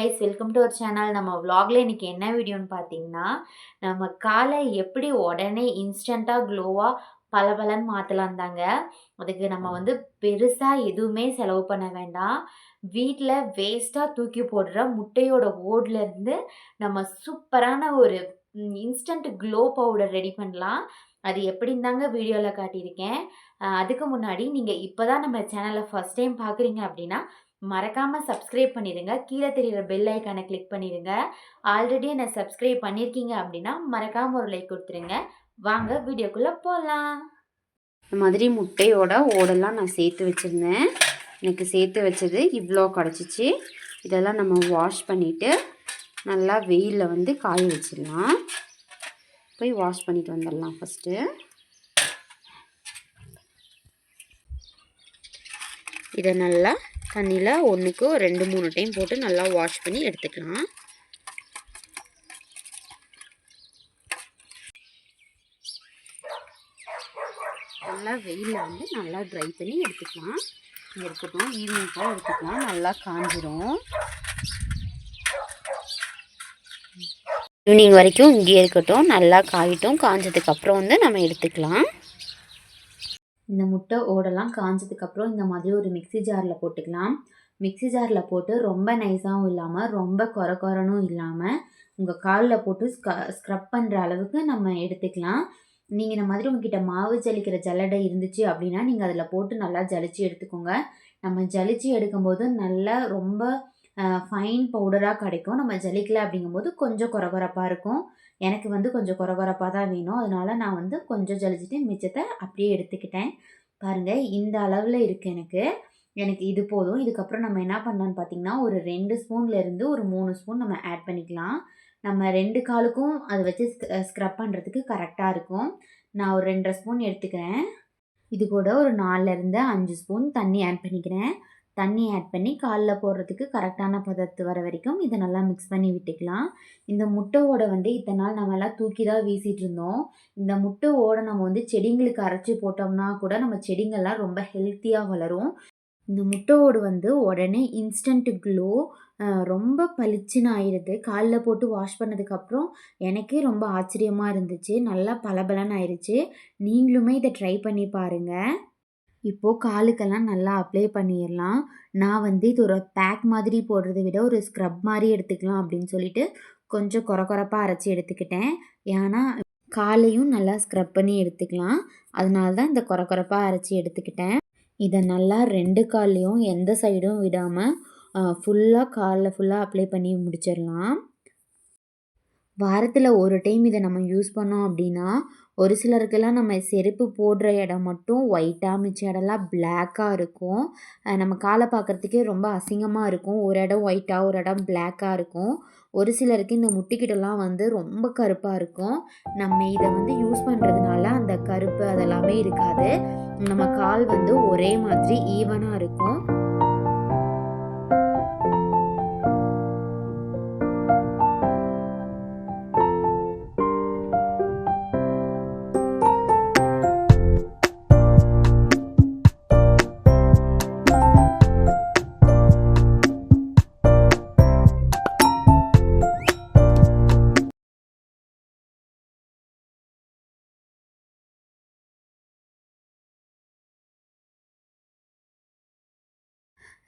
Guys, welcome to our channel. நம்ம vlogல இன்னைக்கு என்ன வீடியோன்னு பார்த்தீங்கன்னா, நம்ம காலை எப்படி உடனே இன்ஸ்டன்ட்டா க்ளோவா பளபளன்னு மாத்தலாம் தாங்க. அதுக்கு நம்ம வந்து பெருசா எதுவுமே செலவு பண்ண வேண்டாம். வீட்ல வேஸ்ட்டா தூக்கி போடுற முட்டையோட ஓட்லருந்து நம்ம சூப்பரான ஒரு இன்ஸ்டன்ட் க்ளோ பவுடர் ரெடி பண்ணலாம். அது எப்படின்னு தாங்க வீடியோல காட்டியிருக்கேன். அதுக்கு முன்னாடி நீங்க இப்ப தான் நம்ம சேனல ஃபர்ஸ்ட் டைம் பார்க்குறீங்க அப்படின்னா, மறக்காம சப்ஸ்கிரைப் பண்ணிடுங்க. கீழே தெரியிற பெல் ஐக்கானை கிளிக் பண்ணிடுங்க. ஆல்ரெடி என்ன சப்ஸ்கிரைப் பண்ணியிருக்கீங்க அப்படின்னா, மறக்காம ஒரு லைக் கொடுத்துருங்க. வாங்க வீடியோக்குள்ள போகலாம். இந்த மாதிரி முட்டையோட ஓடெல்லாம் நான் சேர்த்து வச்சுருந்தேன். எனக்கு சேர்த்து வச்சது இவ்வளோ கிடச்சிச்சு. இதெல்லாம் நம்ம வாஷ் பண்ணிவிட்டு நல்லா வெயிலில் வந்து காய வச்சிடலாம். போய் வாஷ் பண்ணிட்டு வந்துடலாம். ஃபஸ்ட்டு இதை நல்லா தண்ணியில் 1க்கு 2-3 டைம் போட்டு நல்லா வாஷ் பண்ணி எடுத்துக்கலாம். நல்லா வெயிலில் வந்து நல்லா ட்ரை பண்ணி எடுத்துக்கலாம். எடுத்துக்கலாம், ஈவினிங் போல் எடுத்துக்கலாம். நல்லா காஞ்சிரும். ஈவினிங் வரைக்கும் இங்கேயே இருக்கட்டும். நல்லா காயிட்டும். காஞ்சதுக்கப்புறம் வந்து நம்ம எடுத்துக்கலாம். இந்த முட்டை ஓடெல்லாம் காஞ்சதுக்கப்புறம் இந்த மாதிரி ஒரு மிக்ஸி ஜாரில் போட்டுக்கலாம். மிக்ஸி ஜாரில் போட்டு ரொம்ப நைஸாகவும் இல்லாமல் ரொம்ப கொரனும் இல்லாமல் உங்கள் காலில் போட்டு ஸ்க்ரப் பண்ணுற அளவுக்கு நம்ம எடுத்துக்கலாம். நீங்கள் இந்த மாதிரி உங்ககிட்ட மாவு ஜலிக்கிற ஜல்லடை இருந்துச்சு அப்படின்னா நீங்கள் அதில் போட்டு நல்லா ஜலிச்சு எடுத்துக்கோங்க. நம்ம ஜலிச்சு எடுக்கும்போது நல்லா ரொம்ப ஃபைன் பவுடராக கிடைக்கும். நம்ம ஜலிக்கலை அப்படிங்கும்போது கொஞ்சம் கொரகொரப்பாக இருக்கும். எனக்கு வந்து கொஞ்சம் கொரகொரப்பாக தான் வேணும். அதனால் நான் வந்து கொஞ்சம் ஜலிச்சுட்டு மிச்சத்தை அப்படியே எடுத்துக்கிட்டேன். பாருங்கள், இந்த அளவில் இருக்குது எனக்கு. எனக்கு இது போதும். இதுக்கப்புறம் நம்ம என்ன பண்ணலான்னு பார்த்தீங்கன்னா, ஒரு 2 ஸ்பூன்லேருந்து ஒரு 3 ஸ்பூன் நம்ம ஆட் பண்ணிக்கலாம். நம்ம 2 காலுக்கும் அதை வச்சு ஸ்க்ரப் பண்ணுறதுக்கு கரெக்டாக இருக்கும். நான் ஒரு 2.5 ஸ்பூன் எடுத்துக்கிறேன். இது கூட ஒரு 4லேருந்து 5 ஸ்பூன் தண்ணி ஆட் பண்ணிக்கிறேன். தண்ணி ஆட் பண்ணி காலில் போடுறதுக்கு கரெக்டான பதத்து வர வரைக்கும் இதை நல்லா மிக்ஸ் பண்ணி விட்டுக்கலாம். இந்த முட்டை ஓடை வந்து இத்தனை நாள் நம்ம எல்லாம் தூக்கி தான் வீசிகிட்டு இருந்தோம். இந்த முட்டை ஓடை நம்ம வந்து செடிங்களுக்கு அரைச்சி போட்டோம்னா கூட நம்ம செடிங்கள்லாம் ரொம்ப ஹெல்த்தியாக வளரும். இந்த முட்டை ஓடு வந்து உடனே இன்ஸ்டன்ட் க்ளோ ரொம்ப பளிச்சுன்னு ஆயிடுது. காலில் போட்டு வாஷ் பண்ணதுக்கப்புறம் எனக்கே ரொம்ப ஆச்சரியமாக இருந்துச்சு. நல்லா பளபளன்னு ஆயிடுச்சு. நீங்களுமே இதை ட்ரை பண்ணி பாருங்கள். இப்போது காலுக்கெல்லாம் நல்லா அப்ளை பண்ணிடலாம். நான் வந்து இது ஒரு பேக் மாதிரி போடுறத விட ஒரு ஸ்க்ரப் மாதிரி எடுத்துக்கலாம் அப்படின்னு சொல்லிட்டு கொஞ்சம் கொரப்பாக அரைச்சி எடுத்துக்கிட்டேன். ஏன்னா காலையும் நல்லா ஸ்க்ரப் பண்ணி எடுத்துக்கலாம். அதனால தான் இந்த கொரப்பாக அரைச்சி எடுத்துக்கிட்டேன். இதை நல்லா 2 கால்லையும் எந்த சைடும் விடாமல் ஃபுல்லாக காலில் ஃபுல்லாக அப்ளை பண்ணி முடிச்சிடலாம். வாரத்தில் ஒரு டைம் இதை நம்ம யூஸ் பண்ணோம் அப்படின்னா, ஒரு சிலருக்கெல்லாம் நம்ம செருப்பு போடுற இடம் மட்டும் ஒயிட்டாக, மிச்ச இடம்லாம் பிளாக்காக இருக்கும். நம்ம காலை பார்க்குறதுக்கே ரொம்ப அசிங்கமாக இருக்கும். ஒரு இடம் ஒயிட்டாக, ஒரு இடம் பிளாக்காக இருக்கும். ஒரு சிலருக்கு இந்த முட்டிக்கிட்டலாம் வந்து ரொம்ப கருப்பாக இருக்கும். நம்ம இதை வந்து யூஸ் பண்ணுறதுனால அந்த கருப்பு அதெல்லாமே இருக்காது. நம்ம கால் வந்து ஒரே மாதிரி ஈவனாக இருக்கும்.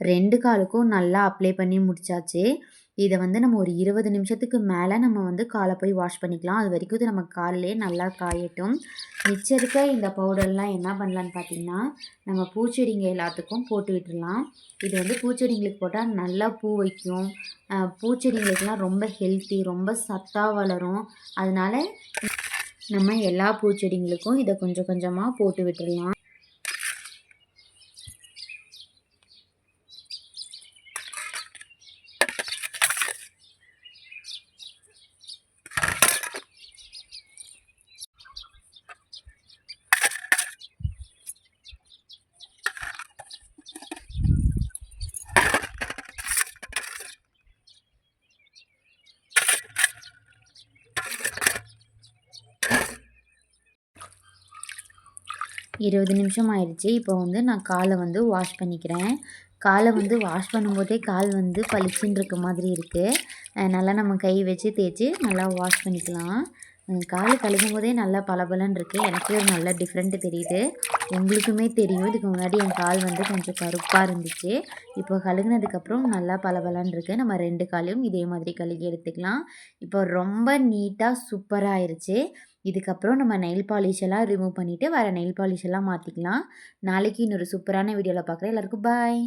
ரெண்டு காலுக்கும் நல்லா அப்ளை பண்ணி முடிச்சாச்சு. இதை வந்து நம்ம ஒரு 20 நிமிஷத்துக்கு மேலே நம்ம வந்து காலை போய் வாஷ் பண்ணிக்கலாம். அது வரைக்கும் இது நம்ம காலிலே நல்லா காயட்டும். மிச்சம் இருக்க இந்த பவுடர்லாம் என்ன பண்ணலான்னு பார்த்தீங்கன்னா, நம்ம பூச்செடிங்க எல்லாத்துக்கும் போட்டு விட்டுடலாம். இது வந்து பூச்செடிங்களுக்கு போட்டால் நல்லா பூ வைக்கும். பூச்செடிங்களுக்கெலாம் ரொம்ப ஹெல்த்தி, ரொம்ப சத்தாக வளரும். அதனால நம்ம எல்லா பூச்செடிங்களுக்கும் இதை கொஞ்சம் கொஞ்சமாக போட்டு விட்டுடலாம். இருபது நிமிஷம் ஆயிடுச்சு. இப்போ வந்து நான் காலை வந்து வாஷ் பண்ணிக்கிறேன். காலை வந்து வாஷ் பண்ணும்போதே கால் வந்து பளிச்சுன்னு இருக்க மாதிரி இருக்குது. நல்லா நம்ம கை வச்சு தேய்ச்சி நல்லா வாஷ் பண்ணிக்கலாம். கால் கழுவும் போதே நல்லா பளபளன்னு இருக்குது. எனக்கே ஒரு நல்ல டிஃப்ரெண்ட்டு தெரியுது. உங்களுக்குமே தெரியும். இதுக்கு முன்னாடி என் கால் வந்து கொஞ்சம் கருப்பாக இருந்துச்சு. இப்போ கழுகுனதுக்கப்புறம் நல்லா பளபளன்னு இருக்குது. நம்ம 2 காலையும் இதே மாதிரி கழுகி எடுத்துக்கலாம். இப்போ ரொம்ப நீட்டாக சூப்பராக ஆயிருச்சு. இதுக்கப்புறம் நம்ம நெயில் பாலிஷ் எல்லாம் ரிமூவ் பண்ணிவிட்டு வேறு நெயில் பாலிஷ் எல்லாம் மாற்றிக்கலாம். நாளைக்கு இன்னொரு சூப்பரான வீடியோவில் பார்க்குறேன். எல்லாருக்கும் பாய்.